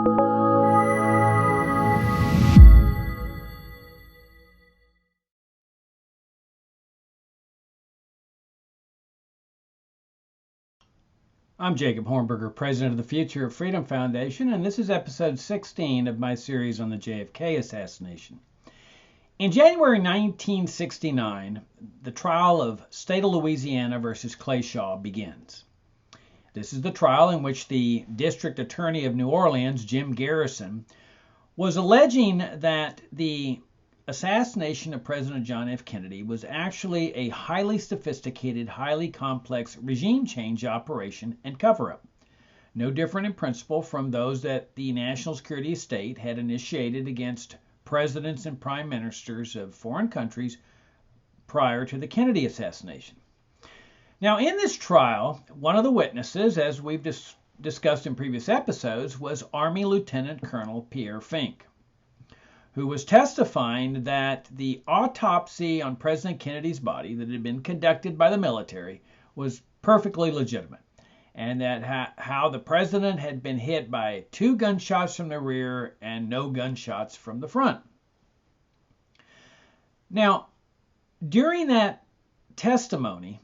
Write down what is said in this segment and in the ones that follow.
I'm Jacob Hornberger, President of the Future of Freedom Foundation, and this is episode 16 of my series on the JFK Assassination. In January 1969, the trial of State of Louisiana versus Clay Shaw begins. This is the trial in which the District Attorney of New Orleans, Jim Garrison, was alleging that the assassination of President John F. Kennedy was actually a highly sophisticated, highly complex regime change operation and cover-up. No different in principle from those that the National Security Estate had initiated against presidents and prime ministers of foreign countries prior to the Kennedy assassination. Now, in this trial, one of the witnesses, as we've discussed in previous episodes, was Army Lieutenant Colonel Pierre Fink, who was testifying that the autopsy on President Kennedy's body that had been conducted by the military was perfectly legitimate, and that how the president had been hit by 2 gunshots from the rear and no gunshots from the front. Now, during that testimony,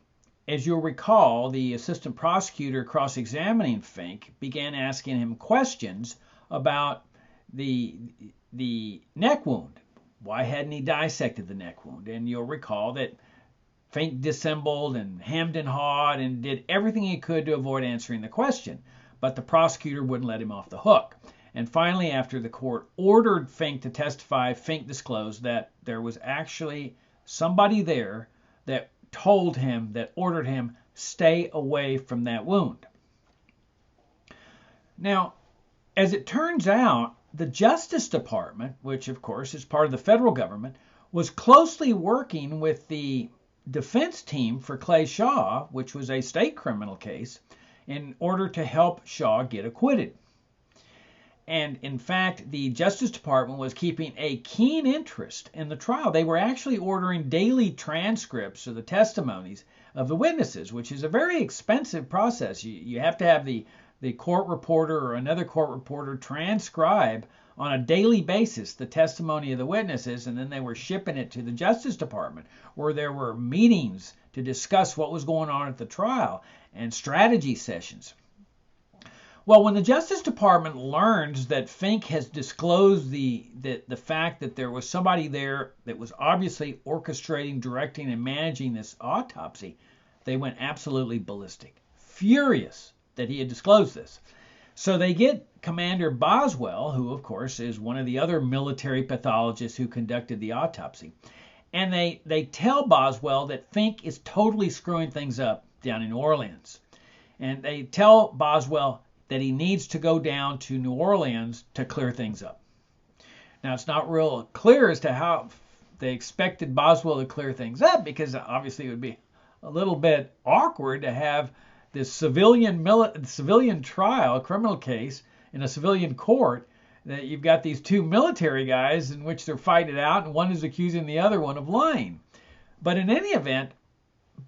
as you'll recall, the assistant prosecutor cross-examining Fink began asking him questions about the neck wound. Why hadn't he dissected the neck wound? And you'll recall that Fink dissembled and hemmed and hawed and did everything he could to avoid answering the question, but the prosecutor wouldn't let him off the hook. And finally, after the court ordered Fink to testify, Fink disclosed that there was actually somebody there that told him, that ordered him, stay away from that wound. Now, as it turns out, the Justice Department, which of course is part of the federal government, was closely working with the defense team for Clay Shaw, which was a state criminal case, in order to help Shaw get acquitted. And in fact, the Justice Department was keeping a keen interest in the trial. They were actually ordering daily transcripts of the testimonies of the witnesses, which is a very expensive process. You have to have the court reporter or another court reporter transcribe on a daily basis the testimony of the witnesses, and then they were shipping it to the Justice Department, where there were meetings to discuss what was going on at the trial and strategy sessions. Well, when the Justice Department learns that Fink has disclosed the fact that there was somebody there that was obviously orchestrating, directing, and managing this autopsy, they went absolutely ballistic, furious that he had disclosed this. So they get Commander Boswell, who of course is one of the other military pathologists who conducted the autopsy, and they tell Boswell that Fink is totally screwing things up down in New Orleans. And they tell Boswell that he needs to go down to New Orleans to clear things up. Now, it's not real clear as to how they expected Boswell to clear things up, because obviously it would be a little bit awkward to have this civilian trial, a criminal case in a civilian court, that you've got these 2 military guys in which they're fighting it out, and one is accusing the other one of lying. But in any event,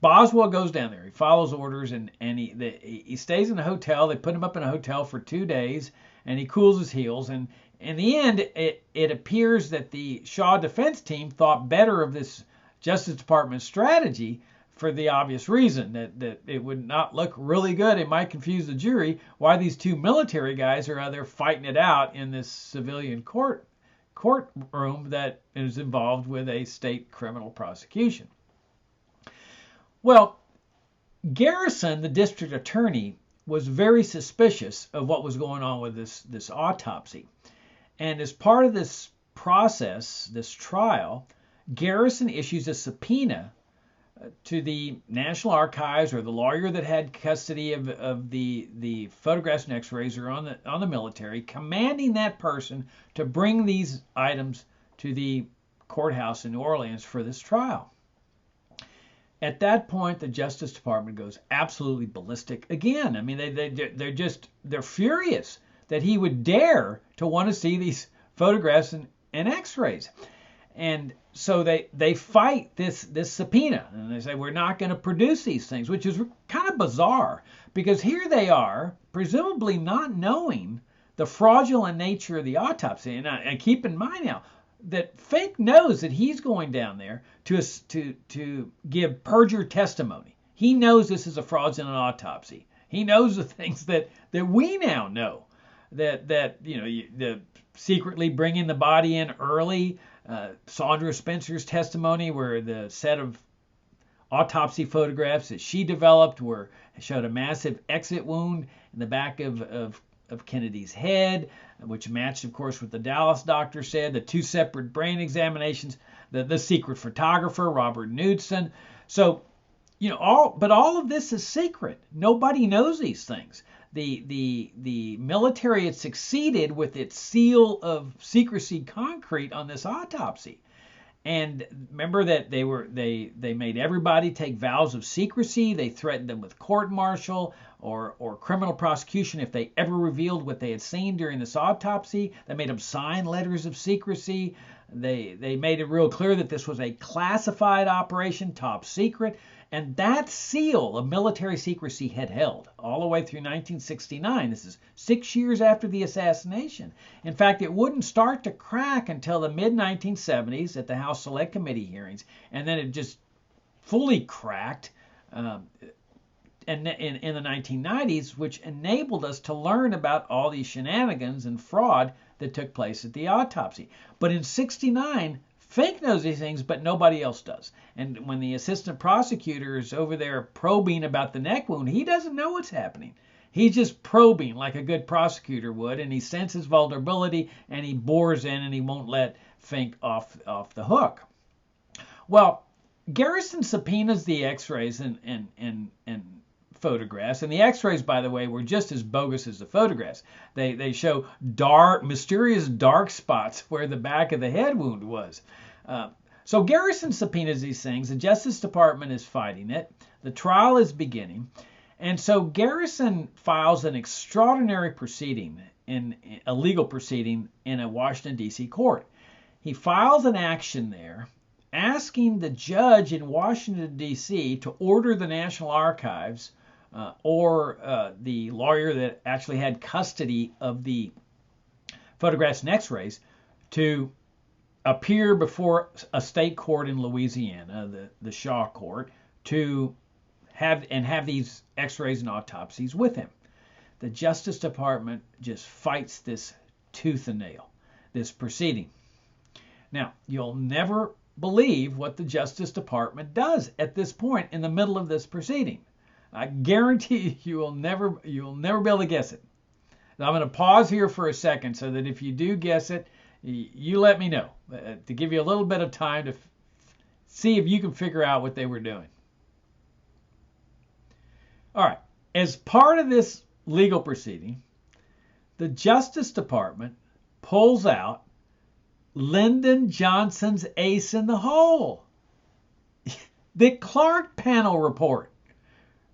Boswell goes down there. He follows orders, and he stays in a hotel. They put him up in a hotel for 2 days, and he cools his heels. And in the end, it appears that the Shaw defense team thought better of this Justice Department strategy for the obvious reason that it would not look really good. It might confuse the jury why these 2 military guys are out there fighting it out in this civilian courtroom that is involved with a state criminal prosecution. Well, Garrison, the district attorney, was very suspicious of what was going on with this autopsy. And as part of this process, this trial, Garrison issues a subpoena to the National Archives, or the lawyer that had custody of the photographs and x-rays, or on the military, commanding that person to bring these items to the courthouse in New Orleans for this trial. At that point, the Justice Department goes absolutely ballistic again. I mean, they're furious that he would dare to want to see these photographs and x-rays. And so they fight this subpoena, and they say, we're not going to produce these things, which is kind of bizarre, because here they are, presumably not knowing the fraudulent nature of the autopsy. And I keep in mind now that Fink knows that he's going down there to give perjured testimony. He knows this is a fraudulent autopsy. He knows the things that we now know, that the secretly bringing the body in early, Sandra Spencer's testimony, where the set of autopsy photographs that she developed showed a massive exit wound in the back of Kennedy's head, which matched, of course, what the Dallas doctor said. The two separate brain examinations, the secret photographer Robert Knudsen. So, all of this is secret. Nobody knows these things. The military had succeeded with its seal of secrecy concrete on this autopsy. And remember that they made everybody take vows of secrecy. They threatened them with court-martial or criminal prosecution if they ever revealed what they had seen during this autopsy. They made them sign letters of secrecy. They made it real clear that this was a classified operation, top secret. And that seal of military secrecy had held all the way through 1969. This is 6 years after the assassination. In fact, it wouldn't start to crack until the mid-1970s at the House Select Committee hearings, and then it just fully cracked in the 1990s, which enabled us to learn about all these shenanigans and fraud that took place at the autopsy. But in 69, Fink knows these things, but nobody else does. And when the assistant prosecutor is over there probing about the neck wound, he doesn't know what's happening. He's just probing like a good prosecutor would, and he senses vulnerability, and he bores in, and he won't let Fink off the hook. Well, Garrison subpoenas the x-rays and photographs, and the x-rays, by the way, were just as bogus as the photographs. They show mysterious dark spots where the back of the head wound was. So Garrison subpoenas these things. The Justice Department is fighting it. The trial is beginning. And so Garrison files an extraordinary proceeding, a legal proceeding in a Washington, D.C. court. He files an action there asking the judge in Washington, D.C. to order the National Archives or the lawyer that actually had custody of the photographs and x-rays to appear before a state court in Louisiana, the Shaw Court, to have these x-rays and autopsies with him. The Justice Department just fights this tooth and nail, this proceeding. Now, you'll never believe what the Justice Department does at this point in the middle of this proceeding. I guarantee you'll never be able to guess it. Now, I'm going to pause here for a second so that if you do guess it, you let me know to give you a little bit of time to see if you can figure out what they were doing. All right. As part of this legal proceeding, the Justice Department pulls out Lyndon Johnson's ace in the hole, the Clark Panel report.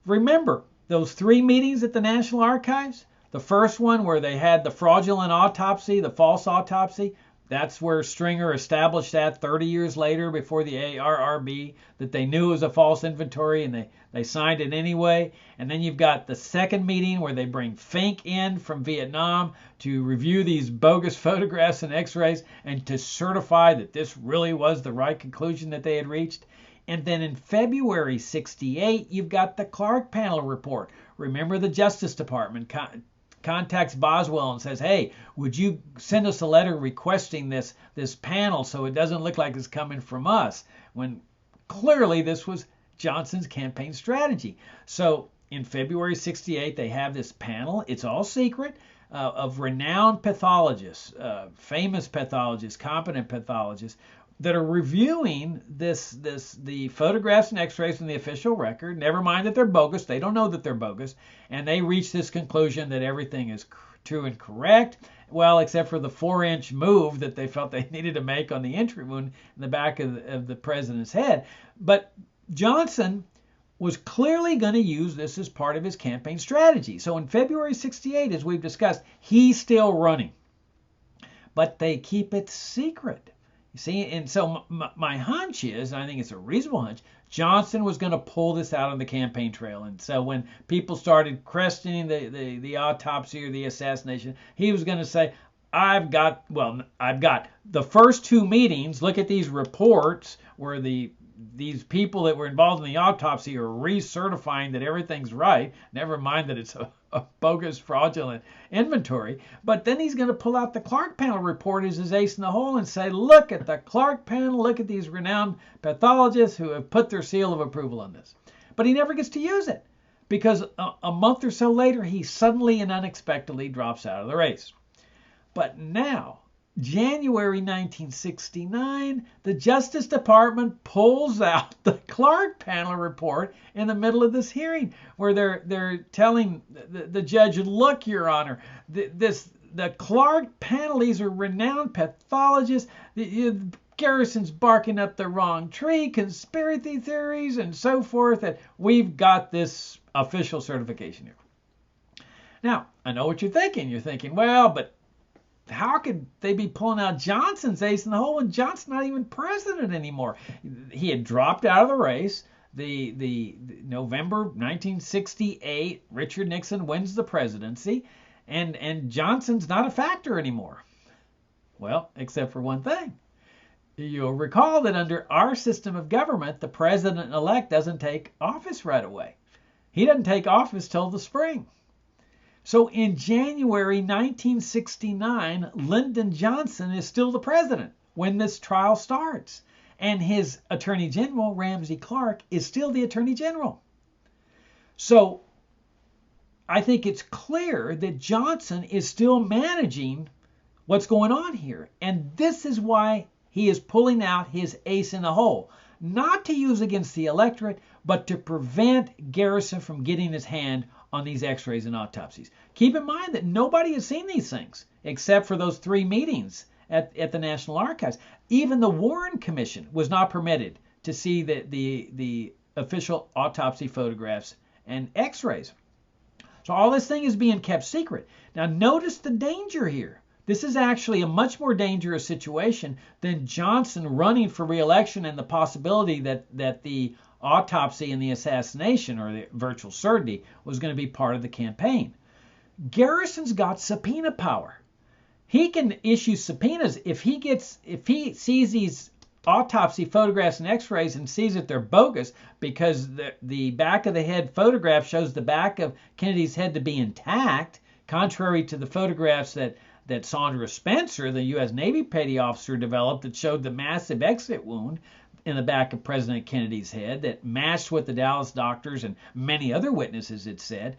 Remember those 3 meetings at the National Archives? The first one where they had the fraudulent autopsy, the false autopsy, that's where Stringer established that 30 years later before the ARRB that they knew it was a false inventory and they signed it anyway. And then you've got the second meeting where they bring Fink in from Vietnam to review these bogus photographs and x-rays and to certify that this really was the right conclusion that they had reached. And then in February 68, you've got the Clark Panel report. Remember, the Justice Department contacts Boswell and says, hey, would you send us a letter requesting this panel so it doesn't look like it's coming from us, when clearly this was Johnson's campaign strategy. So in February 68, they have this panel. It's all secret, of renowned pathologists, famous pathologists, competent pathologists, that are reviewing the photographs and x-rays from the official record. Never mind that they're bogus. They don't know that they're bogus. And they reach this conclusion that everything is true and correct. Well, except for the 4-inch move that they felt they needed to make on the entry wound in the back of the president's head. But Johnson was clearly going to use this as part of his campaign strategy. So in February 68, as we've discussed, he's still running. But they keep it secret. You see, and so my hunch is, and I think it's a reasonable hunch, Johnson was going to pull this out on the campaign trail. And so when people started questioning the autopsy or the assassination, he was going to say, I've got the first two meetings. Look at these reports where these people that were involved in the autopsy are recertifying that everything's right. Never mind that it's a bogus, fraudulent inventory. But then he's going to pull out the Clark panel report as his ace in the hole and say, look at the Clark panel. Look at these renowned pathologists who have put their seal of approval on this. But he never gets to use it because a month or so later, he suddenly and unexpectedly drops out of the race. But now, January 1969, the Justice Department pulls out the Clark panel report in the middle of this hearing where they're telling the judge, look, Your Honor, the Clark panel, these are renowned pathologists. Garrison's barking up the wrong tree, conspiracy theories, and so forth, and we've got this official certification here. Now, I know what you're thinking. You're thinking, well, but how could they be pulling out Johnson's ace in the hole when Johnson's not even president anymore? He had dropped out of the race. The November 1968, Richard Nixon wins the presidency, and Johnson's not a factor anymore. Well, except for one thing. You'll recall that under our system of government, the president-elect doesn't take office right away. He doesn't take office till the spring. So in January 1969, Lyndon Johnson is still the president when this trial starts. And his Attorney General, Ramsey Clark, is still the Attorney General. So I think it's clear that Johnson is still managing what's going on here. And this is why he is pulling out his ace in the hole. Not to use against the electorate, but to prevent Garrison from getting his hand on these x-rays and autopsies. Keep in mind that nobody has seen these things except for those 3 meetings at the National Archives. Even the Warren Commission was not permitted to see the official autopsy photographs and x-rays. So all this thing is being kept secret. Now notice the danger here. This is actually a much more dangerous situation than Johnson running for re-election and the possibility that the autopsy and the assassination, or the virtual certainty, was going to be part of the campaign. Garrison's got subpoena power. He can issue subpoenas if he sees these autopsy photographs and x-rays and sees that they're bogus because the back of the head photograph shows the back of Kennedy's head to be intact, contrary to the photographs that Sandra Spencer, the U.S. Navy petty officer, developed that showed the massive exit wound in the back of President Kennedy's head that matched what the Dallas doctors and many other witnesses had said.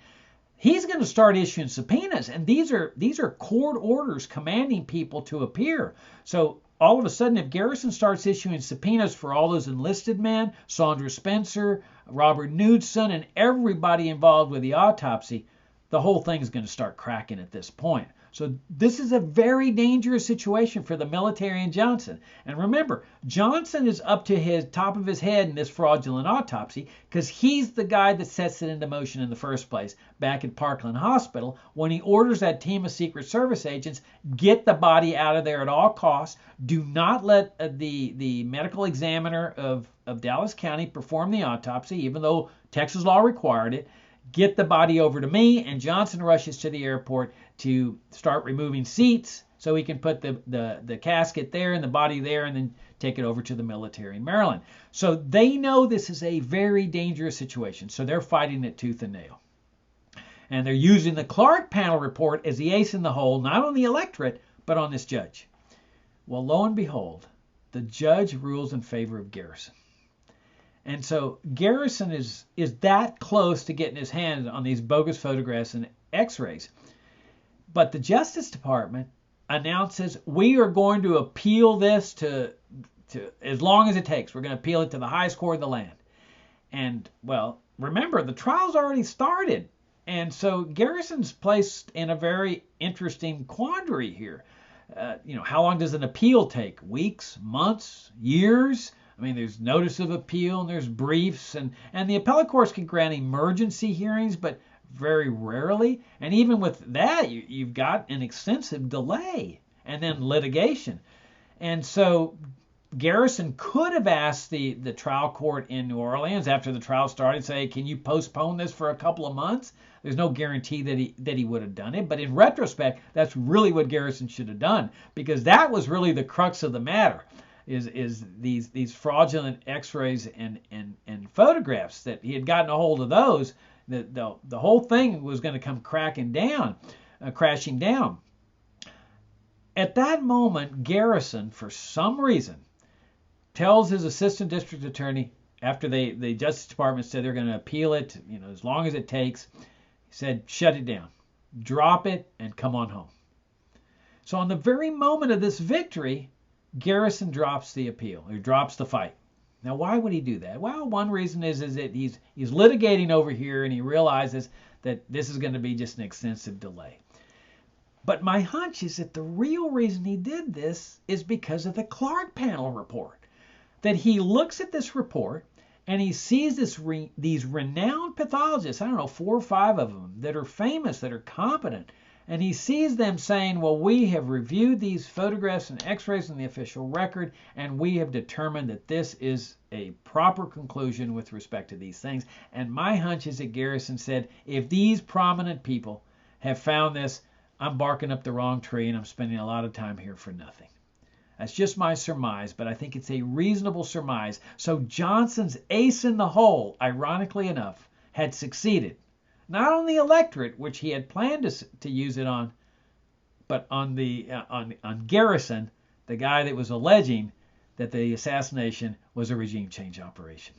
He's going to start issuing subpoenas, and these are court orders commanding people to appear. So all of a sudden, if Garrison starts issuing subpoenas for all those enlisted men, Sandra Spencer, Robert Knudson, and everybody involved with the autopsy, the whole thing is going to start cracking at this point. So this is a very dangerous situation for the military and Johnson. And remember, Johnson is up to his top of his head in this fraudulent autopsy because he's the guy that sets it into motion in the first place back at Parkland Hospital when he orders that team of Secret Service agents get the body out of there at all costs. Do not let the medical examiner of Dallas County perform the autopsy, even though Texas law required it. Get the body over to me, and Johnson rushes to the airport to start removing seats so he can put the casket there and the body there and then take it over to the military in Maryland. So they know this is a very dangerous situation, so they're fighting it tooth and nail. And they're using the Clark panel report as the ace in the hole, not on the electorate, but on this judge. Well, lo and behold, the judge rules in favor of Garrison. And so Garrison is that close to getting his hands on these bogus photographs and x-rays. But the Justice Department announces we are going to appeal this to as long as it takes. We're going to appeal it to the highest court of the land. And, well, remember, the trial's already started. And so Garrison's placed in a very interesting quandary here. How long does an appeal take? Weeks, months, years? I mean, there's notice of appeal and there's briefs, and the appellate courts can grant emergency hearings, but very rarely. And even with that, you've got an extensive delay and then litigation. And so Garrison could have asked the trial court in New Orleans after the trial started, say, can you postpone this for a couple of months? There's no guarantee that he would have done it, but in retrospect, that's really what Garrison should have done, because that was really the crux of the matter, is these fraudulent X-rays and photographs that he had gotten a hold of those. The whole thing was going to come crashing down. At that moment, Garrison, for some reason, tells his assistant district attorney, after the Justice Department said they're going to appeal it, as long as it takes, he said, shut it down, drop it, and come on home. So on the very moment of this victory, Garrison drops the appeal, or drops the fight. Now, why would he do that? Well, one reason is that he's litigating over here, and he realizes that this is going to be just an extensive delay. But my hunch is that the real reason he did this is because of the Clark panel report. That he looks at this report and he sees these renowned pathologists, I don't know, 4 or 5 of them, that are famous, that are competent, and he sees them saying, well, we have reviewed these photographs and X-rays in the official record, and we have determined that this is a proper conclusion with respect to these things. And my hunch is that Garrison said, if these prominent people have found this, I'm barking up the wrong tree and I'm spending a lot of time here for nothing. That's just my surmise, but I think it's a reasonable surmise. So Johnson's ace in the hole, ironically enough, had succeeded. Not on the electorate, which he had planned to use it on, but on Garrison, the guy that was alleging that the assassination was a regime change operation.